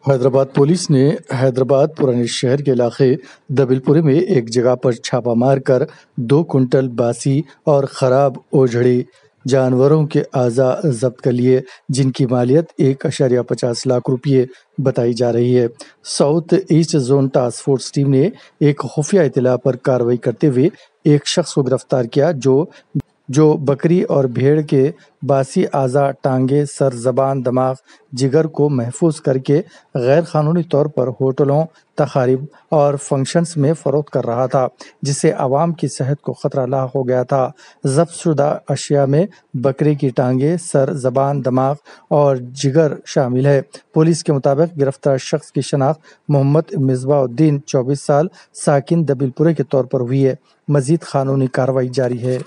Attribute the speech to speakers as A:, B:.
A: Hyderabad police ने हैदराबाद पुराने शहर के इलाके दबिलपुरे में एक जगह पर छापा मारकर 2 कुंटल बासी और खराब ओझड़े जानवरों के अज़ा जब्त कर लिए, जिनकी मालियत 1.50 लाख रुपये बताई जा रही है। South east zone task force team ने एक खुफिया इत्तला पर कार्रवाई करते हुए एक शख्स को गिरफ्तार किया जो बकरी और भेड़ के बासी अज़ा, टांगे, सर, ज़बान, दिमाग, जिगर को महफूज करके गैर कानूनी तौर पर होटलों, तकारीब और फंक्शंस में फ़रोख्त कर रहा था, जिससे आवाम की सेहत को खतरा लाक हो गया था। ज़ब्तशुदा अशिया में बकरी की टांगे, सर, ज़बान, दिमाग और जिगर शामिल है। पुलिस के मुताबिक गिरफ्तार शख्स की शनाख्त मोहम्मद मिसबाउद्दीन 24 साल साकिन दबिलपुरे के तौर पर हुई है। मजीद कानूनी कार्रवाई जारी है।